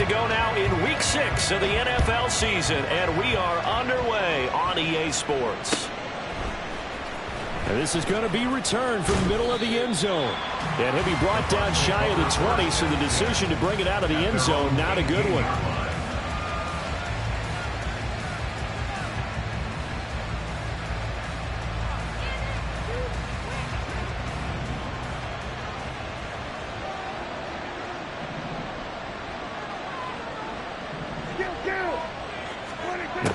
go now in Week 6 of the NFL season, and we are underway on EA Sports. And this is going to be returned from the middle of the end zone. And he'll be brought down shy of the 20, so the decision to bring it out of the end zone, not a good one.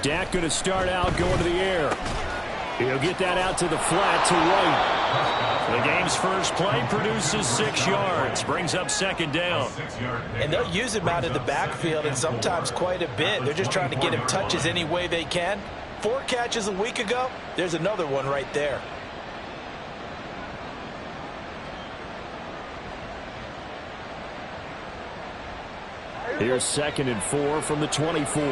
Dak going to start out going to the air. He'll get that out to the flat to White. The game's first play produces 6 yards, brings up second down. And they'll use him out in the backfield, and sometimes quite a bit. They're just trying to get him touches any way they can. 4 catches a week ago, there's another one right there. Here's 2nd and 4 from the 24.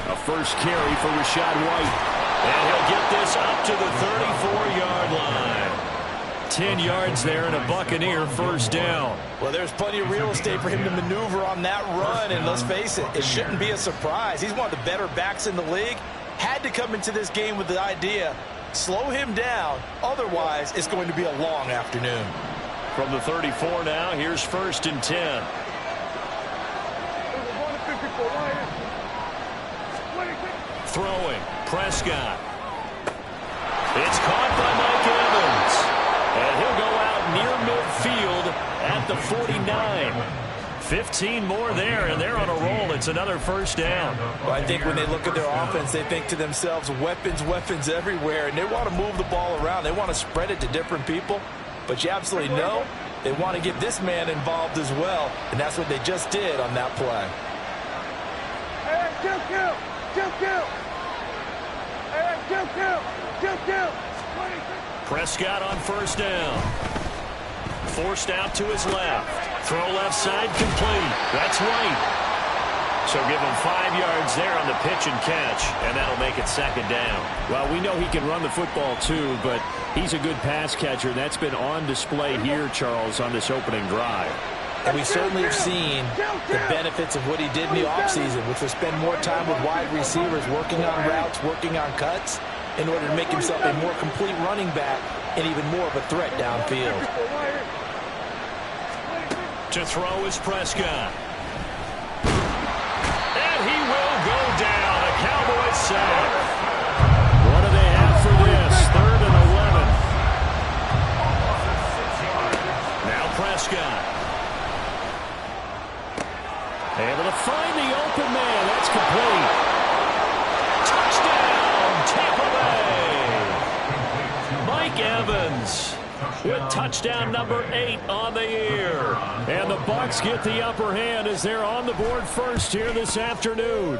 A first carry for Rashad White. And he'll get this up to the 34-yard line. 10 yards there and a Buccaneer first down. Well, there's plenty of real estate for him to maneuver on that run, and let's face it, it shouldn't be a surprise. He's one of the better backs in the league. Had to come into this game with the idea, slow him down, otherwise it's going to be a long afternoon. From the 34 now, here's 1st and 10. Throwing, Prescott. It's caught by Mike Evans. And he'll go out near midfield at the 49. 15 more there, and they're on a roll. It's another first down. Well, I think when they look at their offense, they think to themselves, weapons, weapons everywhere, and they want to move the ball around. They want to spread it to different people, but you absolutely know they want to get this man involved as well, and that's what they just did on that play. Prescott on first down. Forced out to his left. Throw left side complete. That's White. So give him 5 yards there on the pitch and catch, and that'll make it second down. Well, we know he can run the football too, but he's a good pass catcher. That's been on display here, Charles, on this opening drive. And we certainly have seen the benefits of what he did in the offseason, which was spend more time with wide receivers, working on routes, working on cuts, in order to make himself a more complete running back and even more of a threat downfield. To throw is Prescott. And he will go down. A Cowboys sack. What do they have for this? 3rd and 11. Now Prescott. Able to find the open man. That's complete. Touchdown, Tampa Bay. Mike Evans with touchdown number 8 on the year. And the Bucs get the upper hand as they're on the board first here this afternoon.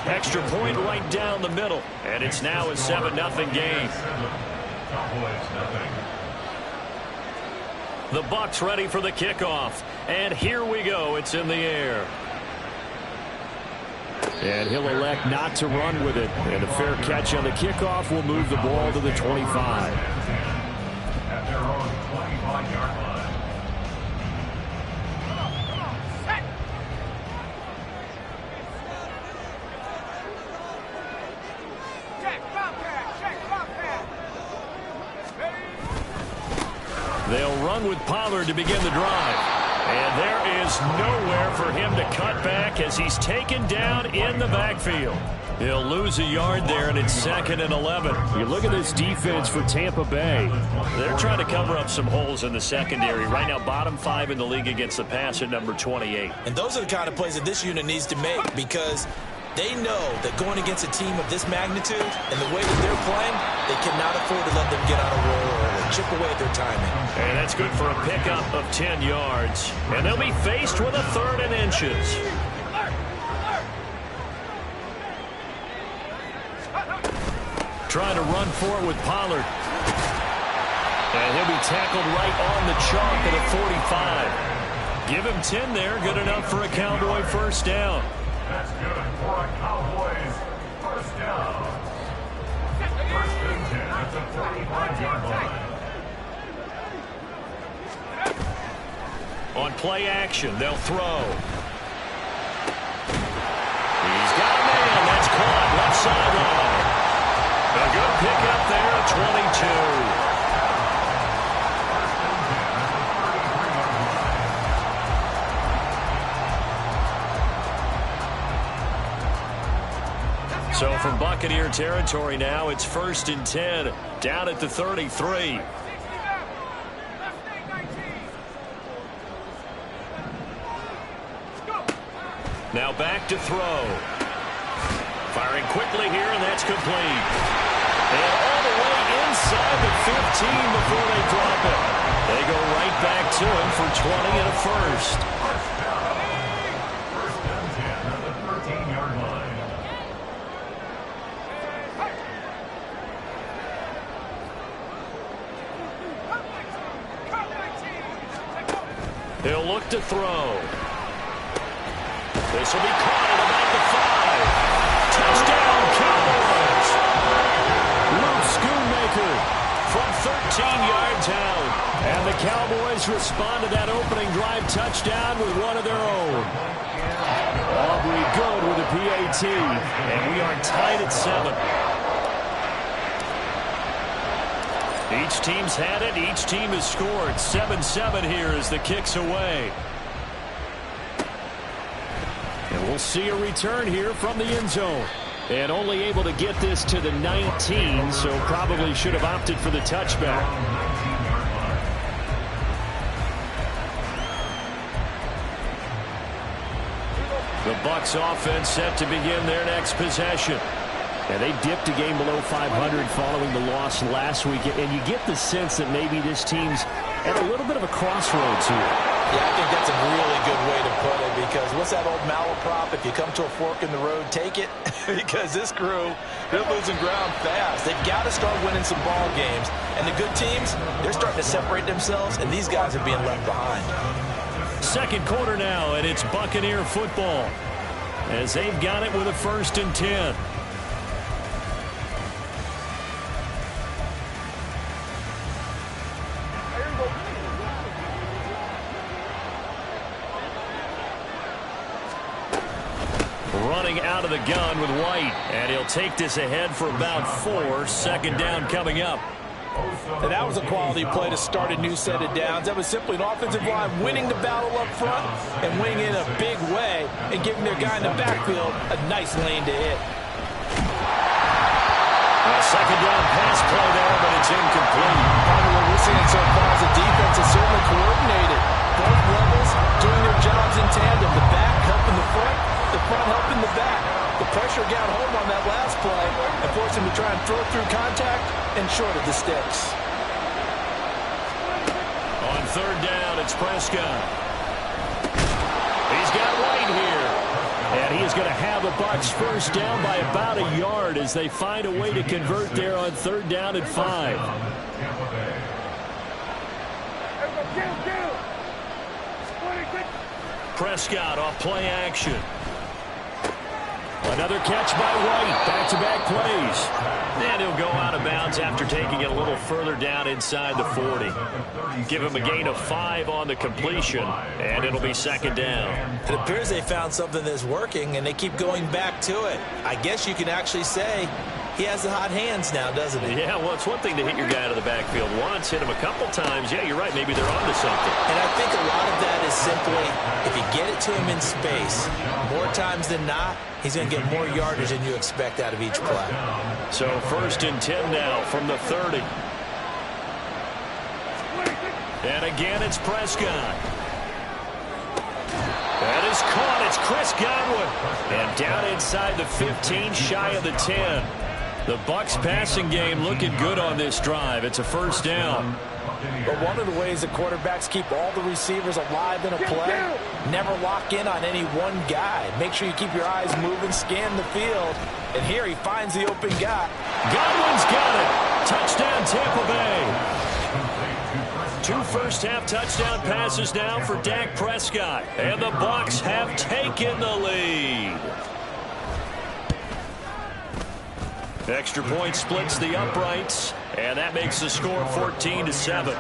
Extra point right down the middle. And it's now a 7-0 game. The Bucs ready for the kickoff. And here we go. It's in the air. And he'll elect not to run with it. And a fair catch on the kickoff will move the ball to the 25. At their own 25-yard line. They'll run with Pollard to begin the drive. And there is nowhere for him to cut back as he's taken down in the backfield. He'll lose a yard there, and it's 2nd and 11. You look at this defense for Tampa Bay. They're trying to cover up some holes in the secondary. Right now, bottom 5 in the league against the pass at number 28. And those are the kind of plays that this unit needs to make, because they know that going against a team of this magnitude and the way that they're playing, they cannot afford to let them get on a roll or chip away at their timing. And that's good for a pickup of 10 yards. And they'll be faced with a 3rd and inches. Trying to run for it with Pollard. And he'll be tackled right on the chalk at a 45. Give him 10 there. Good enough for a Cowboy first down. That's good for a Cowboys first down. On play action, they'll throw. He's got a man. That's caught. Left sideline. A good pickup there at 22. So from Buccaneer territory now, it's 1st and 10, down at the 33. Now back to throw. Firing quickly here, and that's complete. And all the way inside the 15 before they drop it. They go right back to him for 20 and a first. First and 10 at the 13-yard line. He'll look to throw. This will be caught at about the 5. Touchdown, Cowboys! Luke Schoonmaker from 13 yards out. And the Cowboys respond to that opening drive touchdown with one of their own. Aubrey good with a PAT. And we are tied at 7. Each team's had it. Each team has scored. 7-7 here as the kick's away. And we'll see a return here from the end zone. And only able to get this to the 19, so probably should have opted for the touchback. The Bucs offense set to begin their next possession. And they dipped a game below 500 following the loss last week. And you get the sense that maybe this team's at a little bit of a crossroads here. Yeah, I think that's a really good way to put it, because what's that old malaprop? If you come to a fork in the road, take it. Because this crew, they're losing ground fast. They've got to start winning some ball games. And the good teams, they're starting to separate themselves, and these guys are being left behind. Second quarter now, and it's Buccaneer football as they've got it with a 1st and 10. Running out of the gun with White, and he'll take this ahead for about 4. Second down coming up. And that was a quality play to start a new set of downs. That was simply an offensive line winning the battle up front and winning in a big way and giving their guy in the backfield a nice lane to hit. A second down pass play there, but it's incomplete. Probably what we're seeing so far is the defense is certainly coordinated. Both levels doing their jobs in tandem. The back helping the front helping the back. The pressure got home on that last play and forced him to try and throw through contact and short of the sticks. On third down, it's Prescott. He's got White here. And he is going to have the Bucs first down by about a yard as they find a way to convert there on third down and 5. Prescott off play action. Another catch by White. Back-to-back plays. And he'll go out of bounds after taking it a little further down inside the 40. Give him a gain of 5 on the completion, and it'll be second down. It appears they found something that's working, and they keep going back to it. I guess you can actually say he has the hot hands now, doesn't he? Yeah, well, it's one thing to hit your guy out of the backfield once, hit him a couple times. Yeah, you're right. Maybe they're onto something. And I think a lot of that is simply if you get it to him in space, more times than not, he's going to get more yardage than you expect out of each play. So 1st and 10 now from the 30. And again, it's Prescott. That is caught. It's Chris Godwin. And down inside the 15, shy of the 10. The Bucs passing game looking good on this drive. It's a first down. But one of the ways the quarterbacks keep all the receivers alive in a play, never lock in on any one guy. Make sure you keep your eyes moving, scan the field. And here he finds the open guy. Godwin's got it. Touchdown, Tampa Bay. 2 first-half touchdown passes now for Dak Prescott. And the Bucs have taken the lead. Extra point splits the uprights, and that makes the score 14-7.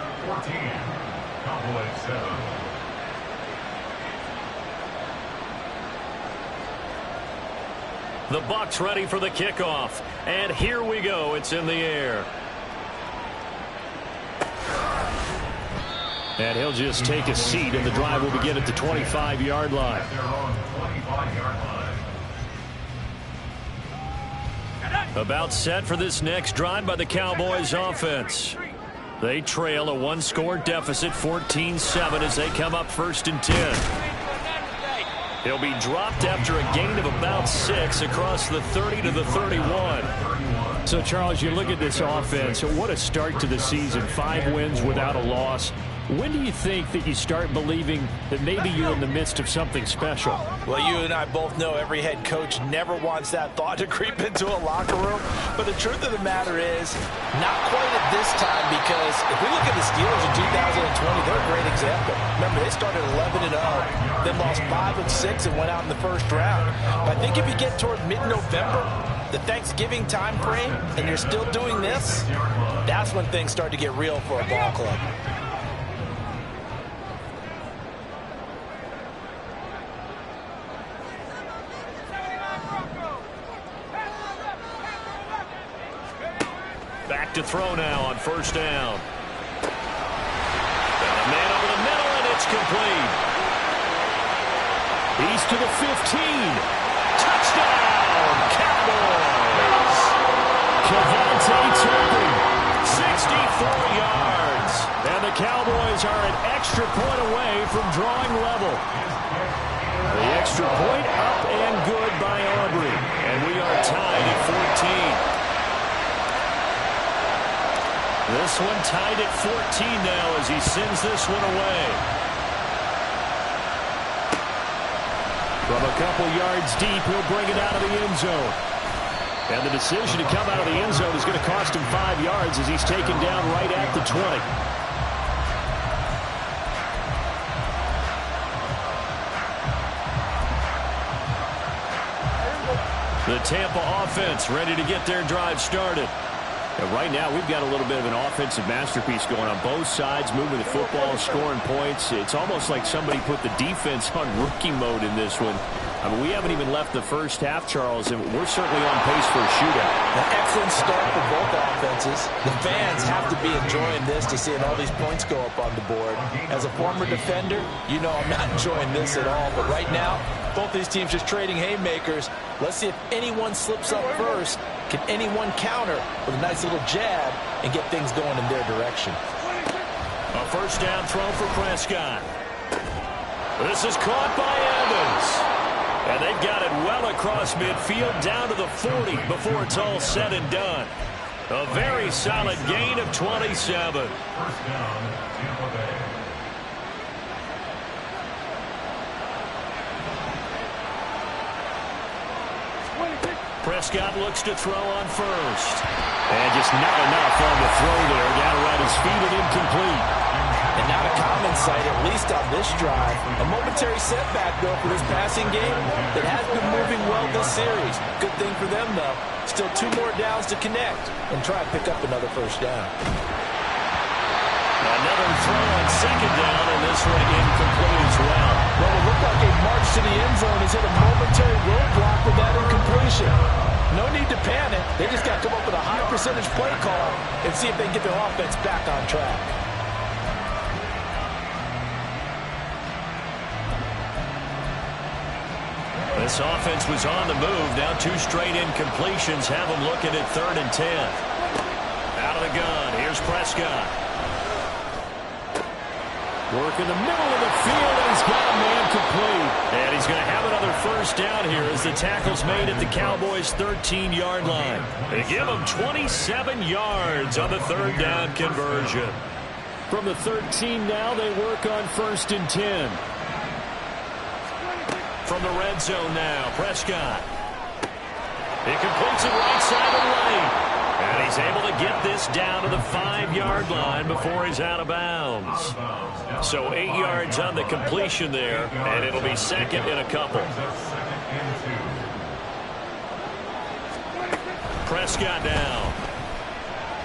The Bucs ready for the kickoff. And here we go. It's in the air. And he'll just take a seat, and the drive will begin at the 25-yard line. About set for this next drive by the Cowboys offense. They trail a one-score deficit, 14-7, as they come up 1st and 10. He'll be dropped after a gain of about 6 across the 30 to the 31. So, Charles, you look at this offense, what a start to the season. 5 wins without a loss. When do you think that you start believing that maybe you're in the midst of something special? Well, you and I both know every head coach never wants that thought to creep into a locker room. But the truth of the matter is, not quite at this time, because if we look at the Steelers in 2020, they're a great example. Remember, they started 11-0, then lost 5 of 6 and went out in the first round. But I think if you get toward mid-November, the Thanksgiving time frame, and you're still doing this, that's when things start to get real for a ball club. Back to throw now on 1st down. And a man over the middle, and it's complete. He's to the 15. Touchdown, Cowboys. Cavante Turpin, 64 yards. and the Cowboys are an extra point away from drawing level. The extra point up and good by Aubrey. And we are tied at 14. This one tied at 14 now as he sends this one away. From a couple yards deep, he'll bring it out of the end zone. And the decision to come out of the end zone is going to cost him 5 yards as he's taken down right at the 20. The Tampa offense ready to get their drive started. And right now, we've got a little bit of an offensive masterpiece going on both sides, moving the football, scoring points. It's almost like somebody put the defense on rookie mode in this one. I mean, we haven't even left the first half, Charles, and we're certainly on pace for a shootout. An excellent start for both offenses. The fans have to be enjoying this to seeing all these points go up on the board. As a former defender, you know I'm not enjoying this at all. But right now, both these teams just trading haymakers. Let's see if anyone slips up first. Can anyone counter with a nice little jab and get things going in their direction? A 1st down throw for Prescott. This is caught by Evans. And they've got it well across midfield down to the 40 before it's all said and done. A very solid gain of 27. 1st down, Tampa Bay. Prescott looks to throw on 1st. And just not enough on the throw there. Down around his feet and incomplete. And not a common sight, at least on this drive. A momentary setback, though, for this passing game that has been moving well this series. Good thing for them, though. Still 2 more downs to connect and try and pick up another 1st down. Another throw on 2nd down, and this one incomplete as well. Well, it looked like a march to the end zone has hit a momentary roadblock with that incompletion. No need to panic. They just got to come up with a high percentage play call and see if they can get their offense back on track. This offense was on the move. Now 2 straight incompletions have them looking at 3rd and 10. Out of the gun. Here's Prescott. Work in the middle of the field, and he's got a man complete. And he's going to have another 1st down here as the tackle's made at the Cowboys' 13-yard line. They give him 27 yards on the 3rd down conversion. From the 13 now, they work on 1st and 10. From the red zone now, Prescott. He completes it right side of the lane. And he's able to get this down to the 5-yard line before he's out of bounds. So 8 yards on the completion there, and it'll be 2nd and a couple. Prescott now.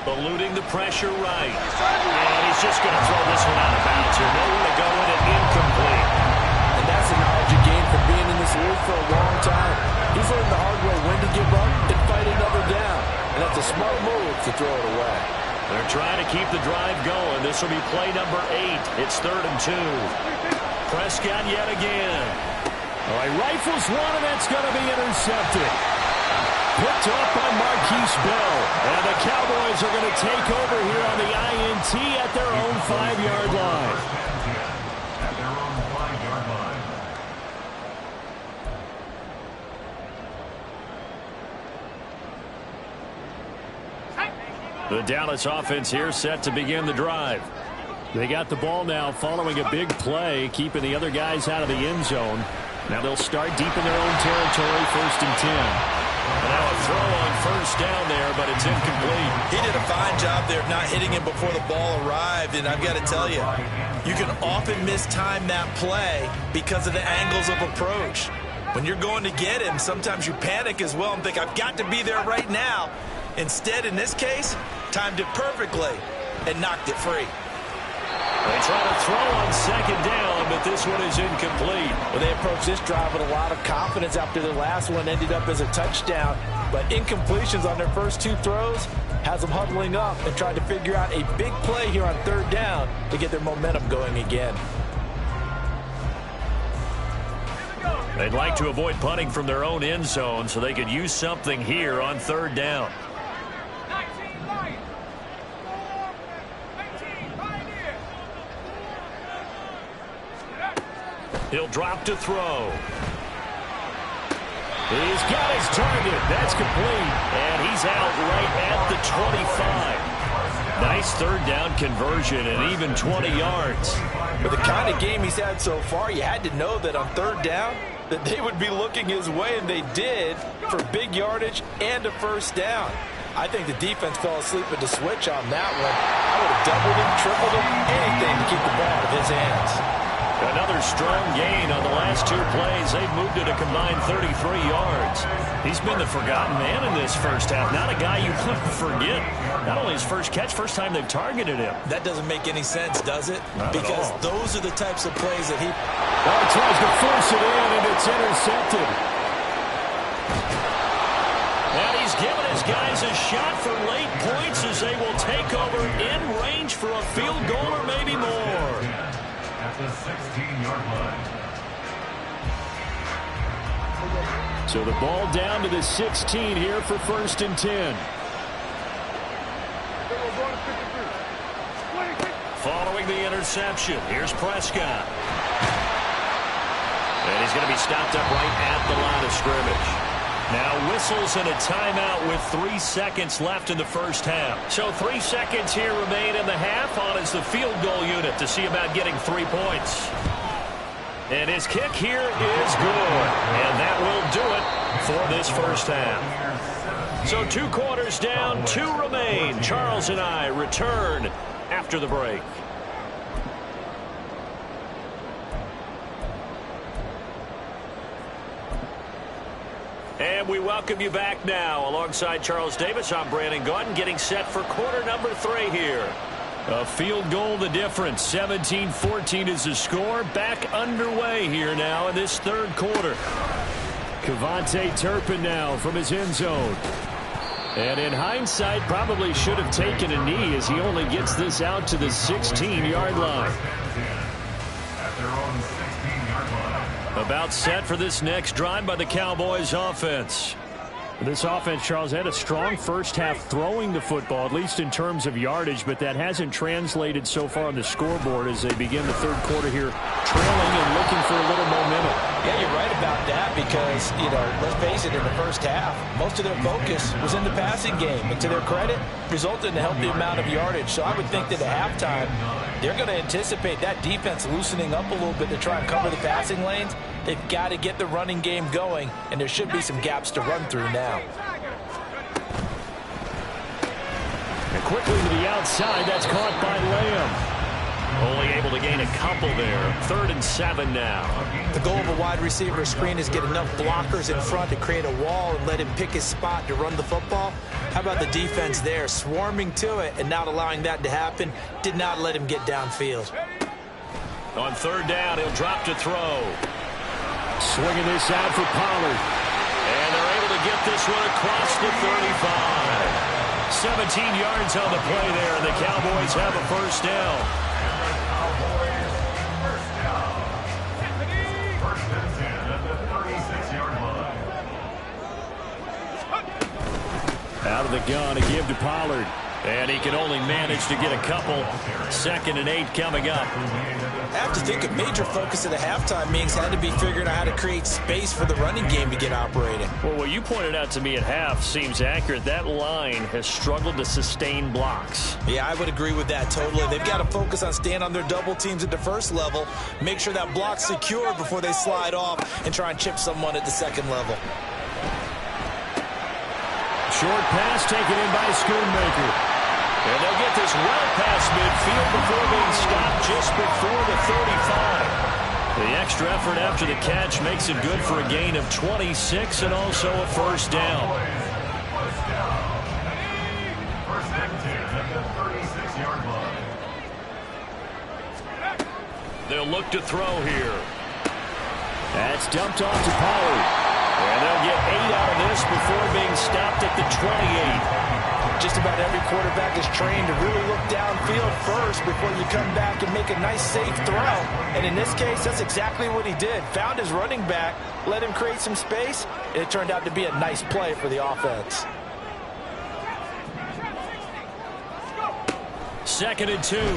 Eluding the pressure right. And he's just going to throw this one out of bounds here. Nowhere to go with it, incomplete. And that's the knowledge you gain from being in this league for a long time. He's learned the hard way when to give up and fight another down. And that's a smart move to throw it away. They're trying to keep the drive going. This will be play number 8. It's 3rd and 2. Prescott yet again. All right, rifles one, and that's going to be intercepted. Picked off by Marquise Bell. And the Cowboys are going to take over here on the INT at their own 5-yard line. At their own 5-yard line. The Dallas offense here set to begin the drive. They got the ball now following a big play, keeping the other guys out of the end zone. Now they'll start deep in their own territory, 1st and 10. Now a throw on 1st down there, but it's incomplete. He did a fine job there of not hitting him before the ball arrived, and I've got to tell you, you can often mistime that play because of the angles of approach. When you're going to get him, sometimes you panic as well and think, I've got to be there right now. Instead, in this case, timed it perfectly and knocked it free. They try to throw on 2nd down, but this one is incomplete. Well, they approached this drive with a lot of confidence after their last one ended up as a touchdown. But incompletions on their first 2 throws has them huddling up and trying to figure out a big play here on 3rd down to get their momentum going again. They'd like to avoid punting from their own end zone so they could use something here on 3rd down. He'll drop to throw. He's got his target. That's complete. And he's out right at the 25. Nice 3rd down conversion and even 20 yards. With the kind of game he's had so far, you had to know that on 3rd down that they would be looking his way, and they did, for big yardage and a 1st down. I think the defense fell asleep at the switch on that one. I would have doubled him, tripled him, anything to keep the ball out of his hands. Another strong gain on the last 2 plays. They've moved it a combined 33 yards. He's been the forgotten man in this first half. Not a guy you want to forget. Not only his first catch, first time they've targeted him. That doesn't make any sense, does it? Not because at all. those are the types of plays that he... Well, he tries to force it in, and it's intercepted. And he's given his guys a shot for late points as they will take over in range for a field goal or maybe more. At the 16-yard line. So the ball down to the 16 here for 1st and 10. Following the interception, here's Prescott. And he's going to be stopped up right at the line of scrimmage. Now whistles and a timeout with 3 seconds left in the first half. So 3 seconds here remain in the half on as the field goal unit to see about getting 3 points. And his kick here is good. And that will do it for this first half. So 2 quarters down, 2 remain. Charles and I return after the break. And we welcome you back now. Alongside Charles Davis, I'm Brandon Gaudin, getting set for quarter number 3 here. A field goal the difference. 17-14 is the score. Back underway here now in this 3rd quarter. Kevontae Turpin now from his end zone. And in hindsight, probably should have taken a knee as he only gets this out to the 16-yard line. At their own 16-yard line. About set for this next drive by the Cowboys offense. This offense, Charles, had a strong first half throwing the football, at least in terms of yardage, but that hasn't translated so far on the scoreboard as they begin the 3rd quarter here, trailing and looking for a little momentum. Yeah, you're right about that because, let's face it, in the first half, most of their focus was in the passing game. And to their credit, resulted in a healthy amount of yardage. So I would think that at halftime, they're going to anticipate that defense loosening up a little bit to try and cover the passing lanes. They've got to get the running game going, and there should be some gaps to run through now. And quickly to the outside, that's caught by Lamb. Only able to gain a couple there. 3rd and 7 now. The goal of a wide receiver screen is get enough blockers in front to create a wall and let him pick his spot to run the football. How about the defense there, swarming to it and not allowing that to happen? Did not let him get downfield. On 3rd down, he'll drop to throw. Swinging this out for Pollard. And get this one across the 35. 17 yards on the play there, and the Cowboys have a first down. First and 10 at the 36-yard line. Out of the gun to give to Pollard. And he can only manage to get a couple. 2nd and 8 coming up. I have to think a major focus of the halftime meetings had to be figuring out how to create space for the running game to get operating. Well, what you pointed out to me at half seems accurate. That line has struggled to sustain blocks. Yeah, I would agree with that totally. They've got to focus on staying on their double teams at the first level, make sure that block's secure before they slide off and try and chip someone at the second level. Short pass taken in by Schoonmaker. And they'll get this well past midfield before being stopped just before the 35. The extra effort after the catch makes it good for a gain of 26 and also a first down. First and 10 at the 36-yard line. They'll look to throw here. That's dumped off to Pollard. And they'll get 8 out of this before being stopped at the 28. Just about every quarterback is trained to really look downfield first before you come back and make a nice, safe throw. And in this case, that's exactly what he did. Found his running back, let him create some space, and it turned out to be a nice play for the offense. 2nd and 2. And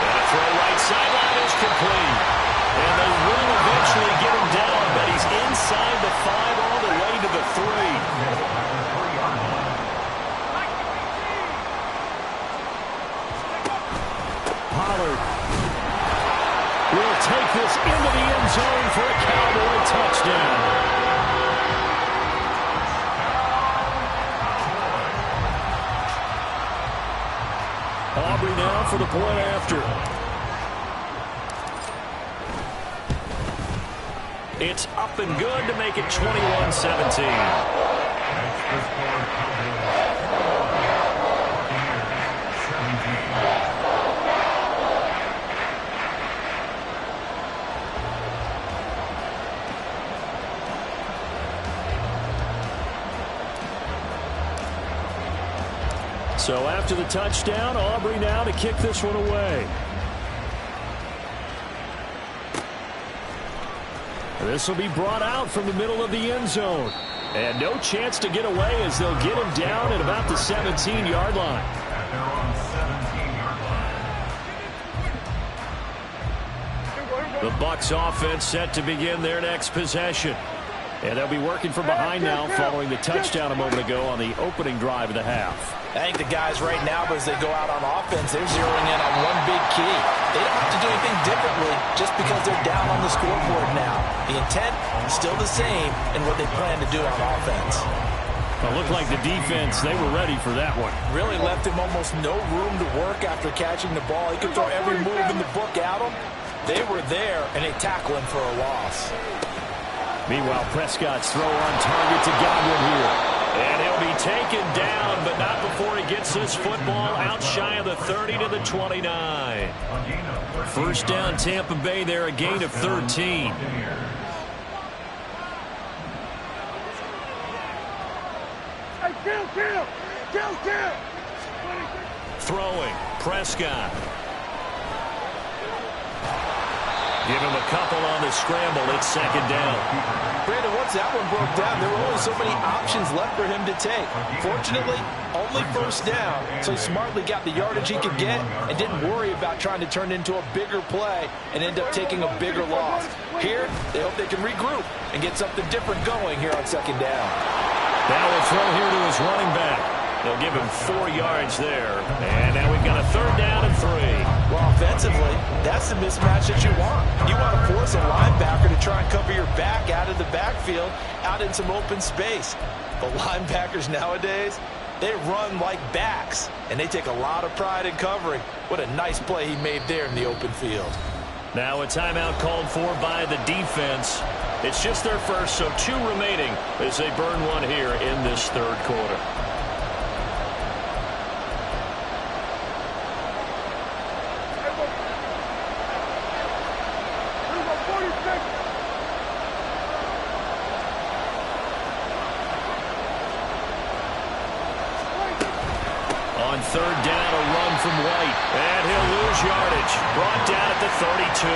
a throw right sideline is complete. And they will eventually get him down, but he's inside the 5 all the way to the 3. Pollard will take this into the end zone for a Cowboy touchdown. Aubrey now for the point after. It's up and good to make it 21-17. So after the touchdown, Aubrey now to kick this one away. This will be brought out from the middle of the end zone. And no chance to get away as they'll get him down at about the 17-yard line. The Bucs offense set to begin their next possession. And they'll be working from behind now following the touchdown a moment ago on the opening drive of the half. I think the guys right now, as they go out on offense, they're zeroing in on one big key. They don't have to do anything differently just because they're down on the scoreboard now. The intent is still the same in what they plan to do on offense. It looked like the defense, they were ready for that one. Really left him almost no room to work after catching the ball. He could throw every move in the book at him. They were there, and they tackle him for a loss. Meanwhile, Prescott's throw on target to Godwin here. And he'll be taken down, but not before he gets this football out shy of the 30 to the 29. First down, Tampa Bay there, a gain of 13. Throwing, Prescott. Give him a couple on the scramble. It's 2nd down. Brandon, once that one broke down, there were only so many options left for him to take. Fortunately, only first down, so he smartly got the yardage he could get and didn't worry about trying to turn it into a bigger play and end up taking a bigger loss. Here, they hope they can regroup and get something different going here on 2nd down. Now we'll throw here to his running back. They'll give him 4 yards there. And now we've got a 3rd down and 3. Well, offensively, that's the mismatch that you want. You want to force a linebacker to try and cover your back out of the backfield, out in some open space. But linebackers nowadays, they run like backs, and they take a lot of pride in covering. What a nice play he made there in the open field. Now a timeout called for by the defense. It's just their first, so 2 remaining as they burn one here in this 3rd quarter. on third down, a run from White. And he'll lose yardage. Brought down at the 32.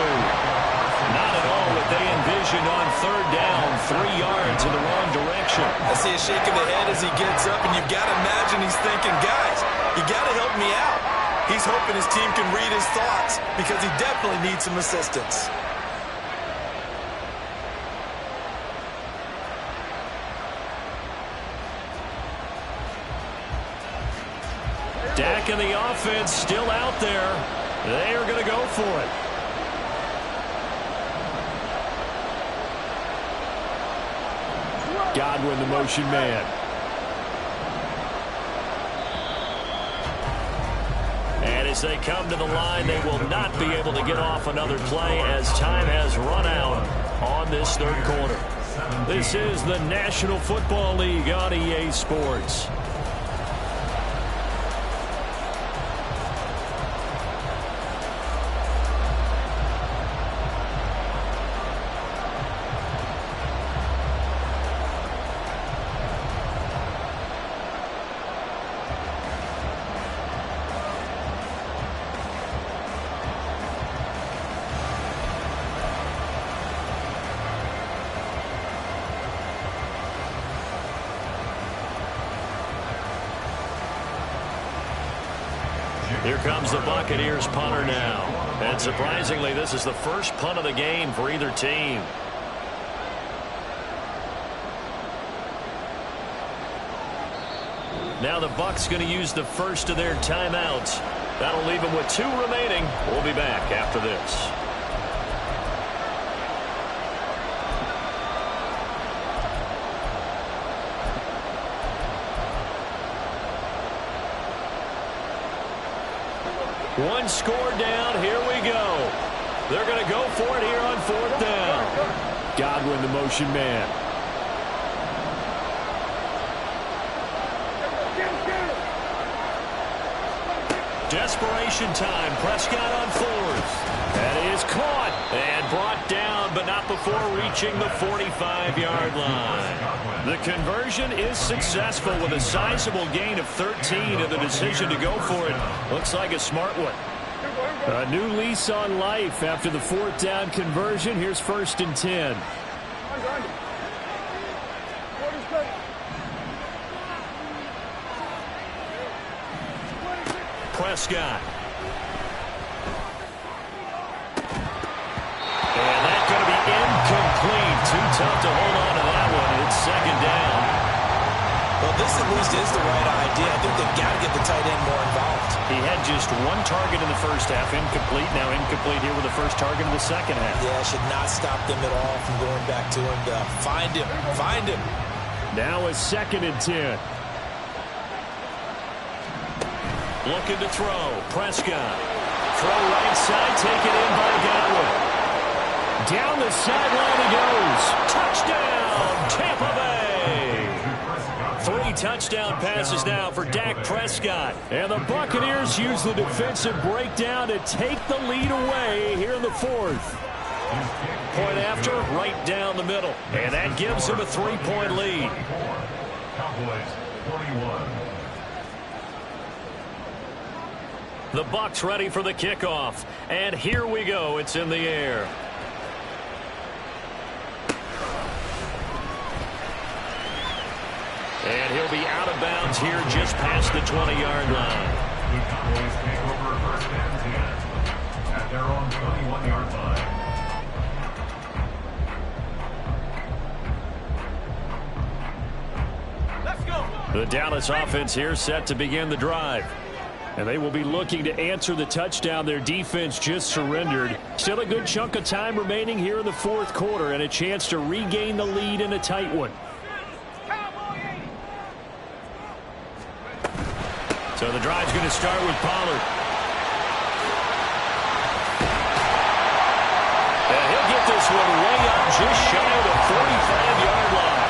Not at all what they envisioned on third down. 3 yards in the wrong direction. I see a shake of the head as he gets up, and you've got to imagine he's thinking, guys, you got to help me out. He's hoping his team can read his thoughts because he definitely needs some assistance. Dak and the offense still out there. They are going to go for it. Godwin, the motion man. And as they come to the line, they will not be able to get off another play as time has run out on this third quarter. This is the National Football League on EA Sports. Here comes the Buccaneers punter now. And surprisingly, this is the first punt of the game for either team. Now the Bucs going to use the first of their timeouts. That'll leave them with 2 remaining. We'll be back after this. One score down. Here we go. They're going to go for it here on 4th down. Godwin, the motion man. Desperation time. Prescott on 4th. That is caught and brought down, but not before reaching the 45-yard line. The conversion is successful with a sizable gain of 13, and the decision to go for it looks like a smart one. A new lease on life after the 4th down conversion. Here's 1st and 10. Prescott. And that's going to be incomplete. Too tough to hold on to that one. It's 2nd down. Well, this at least is the right idea. I think they've got to get the tight end more involved. He had just 1 target in the first half. Incomplete. Now incomplete here with the first target in the second half. Yeah, should not stop them at all from going back to him to find him. Find him. Now a 2nd and 10. Looking to throw. Prescott. Throw right side. Taken in by Godwin. Down the sideline he goes. Touchdown, Tampa Bay. 3 touchdown passes now for Dak Prescott. And the Buccaneers use the defensive breakdown to take the lead away here in the 4th. Point after, right down the middle. And that gives him a 3-point lead. Cowboys 41. The Bucs ready for the kickoff. And here we go. It's in the air. And he'll be out of bounds here just past the 20-yard line. The Cowboys take over 1st and 10 at their own 21-yard line. Let's go. The Dallas offense here set to begin the drive. And they will be looking to answer the touchdown their defense just surrendered. Still a good chunk of time remaining here in the 4th quarter and a chance to regain the lead in a tight one. So the drive's going to start with Pollard. And he'll get this one way up just shy of the 45-yard line.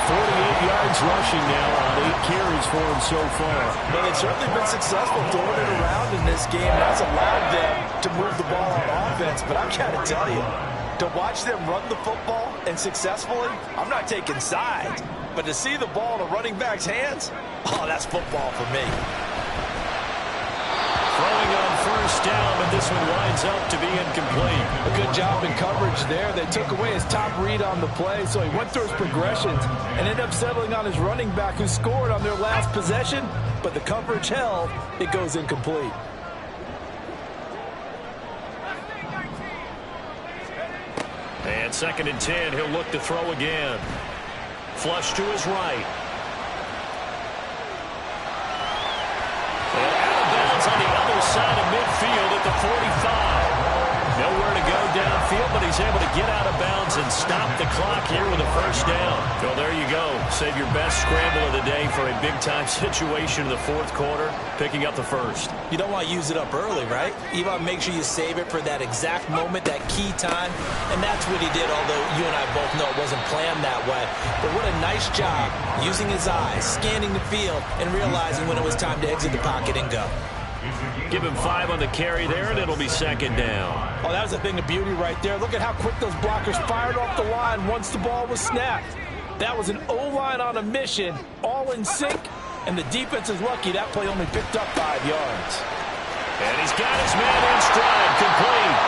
48 yards rushing now on 8 carries for him so far. Well, they've certainly been successful throwing it around in this game. That's allowed them to move the ball on offense. But I've got to tell you, to watch them run the football and successfully, I'm not taking sides. But to see the ball in a running back's hands, oh, that's football for me. first down, but this one winds up to be incomplete. A good job in coverage there. They took away his top read on the play, so he went through his progressions and ended up settling on his running back who scored on their last possession, but the coverage held. It goes incomplete. And 2nd and 10, he'll look to throw again. Flush to his right. And out of bounds on the other side of midfield at the 45. Nowhere to go downfield, but he's able to get out of bounds and stop the clock here with a first down. Well, there you go. Save your best scramble of the day for a big-time situation in the 4th quarter, picking up the first. You don't want to use it up early, right? You want to make sure you save it for that exact moment, that key time, and that's what he did, although you and I both know it wasn't planned that way. But what a nice job using his eyes, scanning the field, and realizing when it was time to exit the pocket and go. Give him 5 on the carry there, and it'll be 2nd down. Oh, that was a thing of beauty right there. Look at how quick those blockers fired off the line once the ball was snapped. That was an O-line on a mission, all in sync, and the defense is lucky that play only picked up 5 yards. And he's got his man in stride, complete.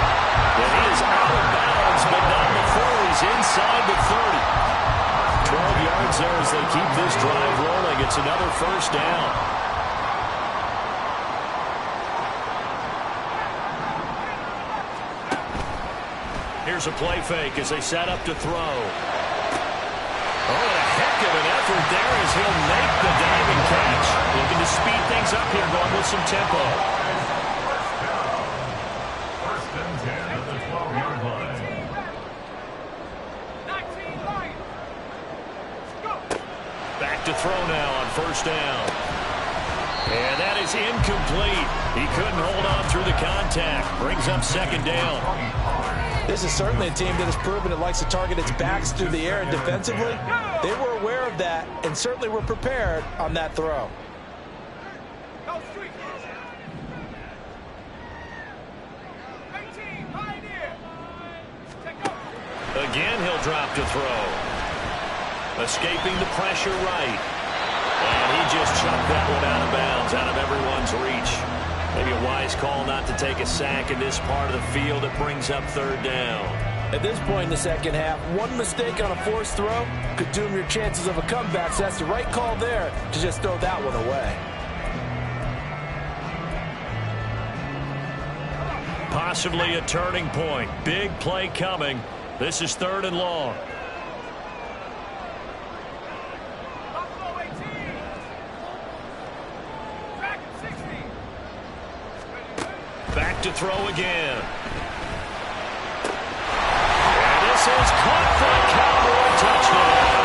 And he is out of bounds, but not before he's inside the 30. 12 yards there as they keep this drive rolling. It's another first down. Here's a play fake as they set up to throw. Oh, and a heck of an effort there as he'll make the diving catch. Looking to speed things up here, going with some tempo. First and 10 at the 12-yard line. Back to throw now on first down. And that is incomplete. He couldn't hold on through the contact. Brings up 2nd down. This is certainly a team that has proven it likes to target its backs through the air and defensively. They were aware of that and certainly were prepared on that throw. Again, he'll drop to throw. Escaping the pressure right. And he just chucked that one out of bounds, out of everyone's reach. Maybe a wise call not to take a sack in this part of the field. It brings up 3rd down. At this point in the 2nd half, one mistake on a forced throw could doom your chances of a comeback, so that's the right call there to just throw that one away. Possibly a turning point. Big play coming. This is 3rd and long. Back to throw again. And this is caught for a Cowboy touchdown.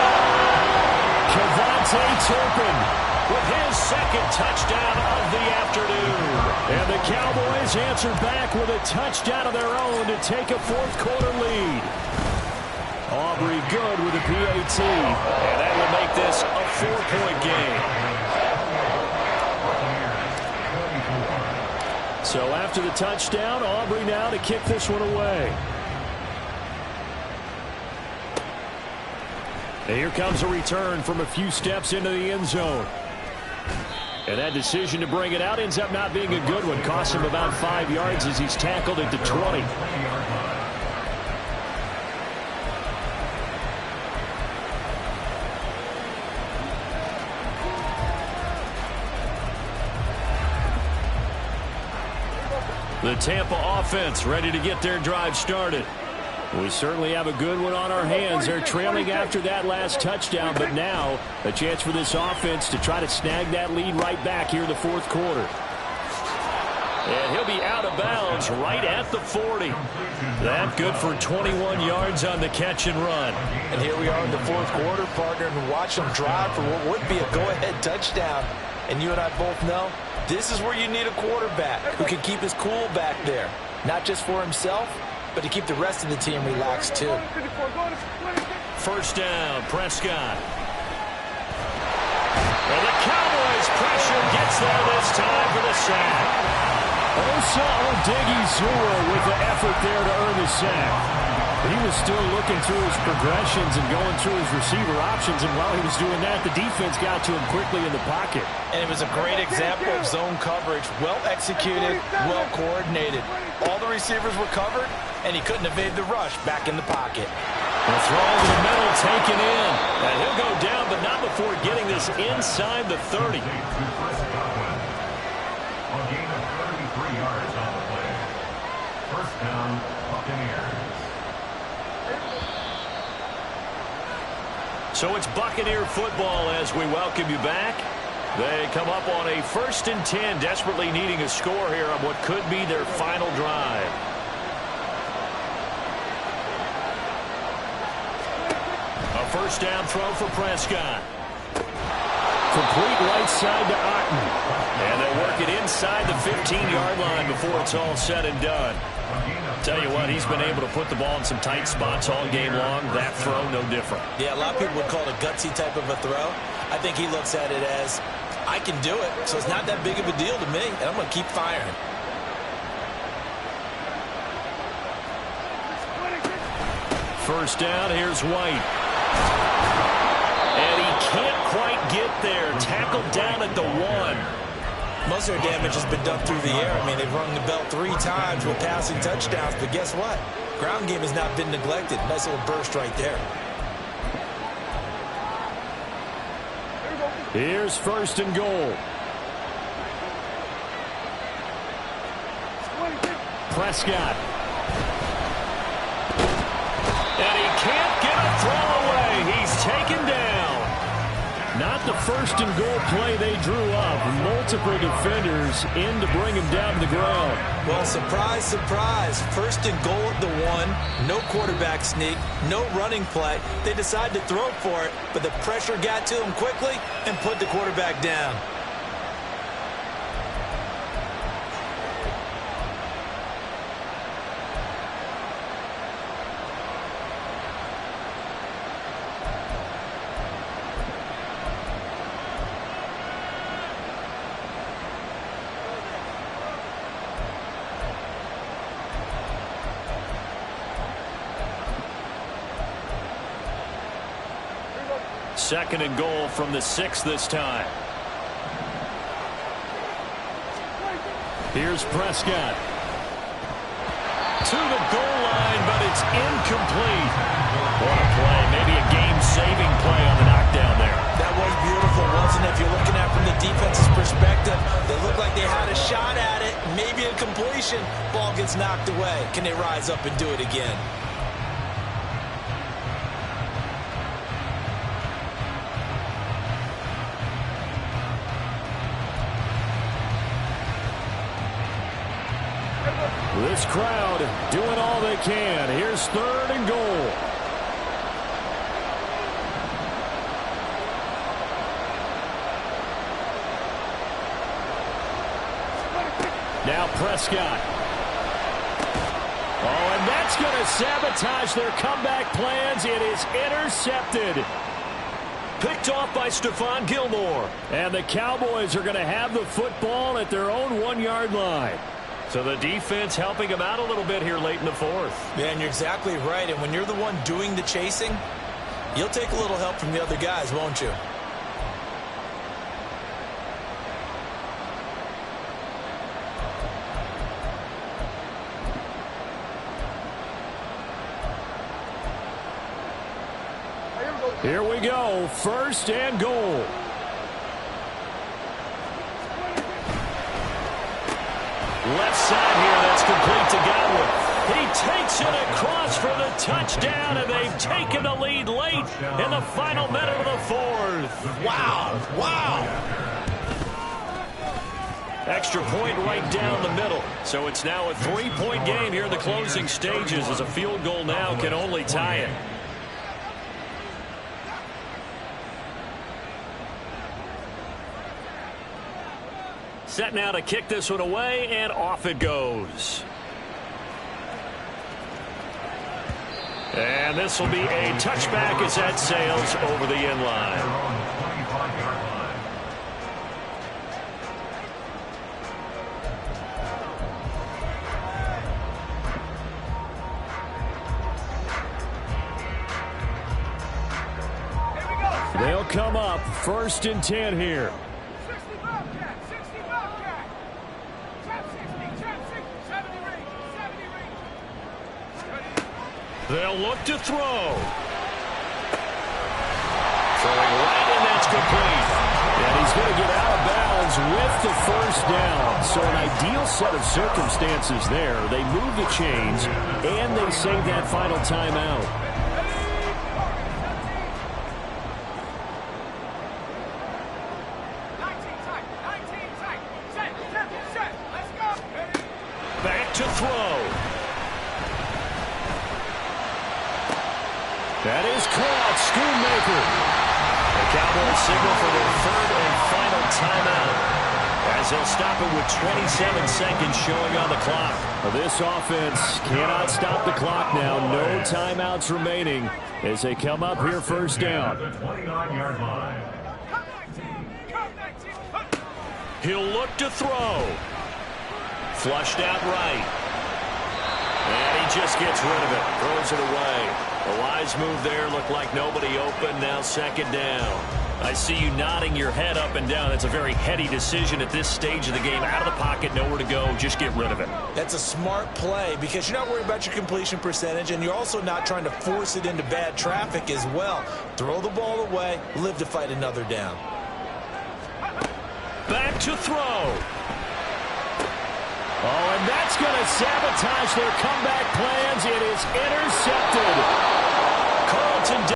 Kevontae Turpin with his 2nd touchdown of the afternoon. And the Cowboys answered back with a touchdown of their own to take a 4th quarter lead. Aubrey good with a PAT. And that will make this a 4-point game. So after the touchdown, Aubrey now to kick this one away. And here comes a return from a few steps into the end zone. And that decision to bring it out ends up not being a good one. Costs him about 5 yards as he's tackled at the 20. The Tampa offense ready to get their drive started. We certainly have a good one on our hands. They're trailing after that last touchdown, but now a chance for this offense to try to snag that lead right back here in the 4th quarter. And he'll be out of bounds right at the 40. That good for 21 yards on the catch and run. And here we are in the 4th quarter, partner, and watch them drive for what would be a go-ahead touchdown. And you and I both know this is where you need a quarterback who can keep his cool back there. Not just for himself, but to keep the rest of the team relaxed too. First down, Prescott. And the Cowboys pressure gets there this time for the sack. Osa Odighizuwa with the effort there to earn the sack. He was still looking through his progressions and going through his receiver options, and while he was doing that, the defense got to him quickly in the pocket. And it was a great example of zone coverage. Well executed, well coordinated. All the receivers were covered, and he couldn't evade the rush back in the pocket. The throw over the middle taken in. And he'll go down, but not before getting this inside the 30. A gain of 33 yards on the play. First down, Buccaneers. So it's Buccaneer football as we welcome you back. They come up on a 1st and 10, desperately needing a score here on what could be their final drive. A first down throw for Prescott. Complete right side to Otten. And they work it inside the 15-yard line before it's all said and done. Tell you what, he's been able to put the ball in some tight spots all game long. That throw, no different. Yeah, a lot of people would call it a gutsy type of a throw. I think he looks at it as, I can do it, so it's not that big of a deal to me, and I'm going to keep firing. First down, here's White. And he can't quite get there. Tackled down at the 1. Most of their damage has been done through the air. I mean, they've rung the bell 3 times with passing touchdowns, but guess what? Ground game has not been neglected. Nice little burst right there. Here's 1st and goal. Prescott. And he can't get a throw away. He's taken down. Not the 1st and goal play they drew up. Multiple defenders in to bring him down to the ground. Well, surprise, surprise. 1st and goal at the 1. No quarterback sneak. No running play. They decided to throw for it, but the pressure got to him quickly and put the quarterback down. Second and goal from the 6 this time. Here's Prescott. To the goal line, but it's incomplete. What a play. Maybe a game-saving play on the knockdown there. That was beautiful, wasn't it? If you're looking at it from the defense's perspective, they looked like they had a shot at it. Maybe a completion. Ball gets knocked away. Can they rise up and do it again? This crowd doing all they can. Here's 3rd and goal. Now Prescott. Oh, and that's going to sabotage their comeback plans. It is intercepted. Picked off by Stephon Gilmore. And the Cowboys are going to have the football at their own 1-yard line. So the defense helping him out a little bit here late in the 4th. Yeah, and you're exactly right. And when you're the one doing the chasing, you'll take a little help from the other guys, won't you? Here we go. 1st and goal. Left side here, that's complete to Godwin. He takes it across for the touchdown, and they've taken the lead late in the final minute of the 4th. Wow, wow. Extra point right down the middle. So it's now a 3-point game here in the closing stages, as a field goal now can only tie it. Set now to kick this one away, and off it goes. And this will be a touchback as that sails over the end line. come up. 1st and 10 here. 60 Bobcat, 60 Bobcat. Trap 60, trap 60, 70 range, 70 range. They'll look to throw. Throwing right, and that's complete. And he's going to get out of bounds with the 1st down. So an ideal set of circumstances there. They move the chains, and they save that final timeout. Back to throw. That is caught. Schoonmaker. The Cowboys signal for their 3rd and final timeout, as they'll stop it with 27 seconds showing on the clock. This offense cannot stop the clock now. No timeouts remaining as they come up here 1st down. The 29-yard line. He'll look to throw. Flushed out right. And he just gets rid of it. Throws it away. A wise move there. Looked like nobody open. Now 2nd down. I see you nodding your head up and down. That's a very heady decision at this stage of the game. Out of the pocket, nowhere to go. Just get rid of it. That's a smart play because you're not worried about your completion percentage, and you're also not trying to force it into bad traffic as well. Throw the ball away, live to fight another down. Back to throw. Oh, and that's going to sabotage their comeback plans. It is intercepted. Carlton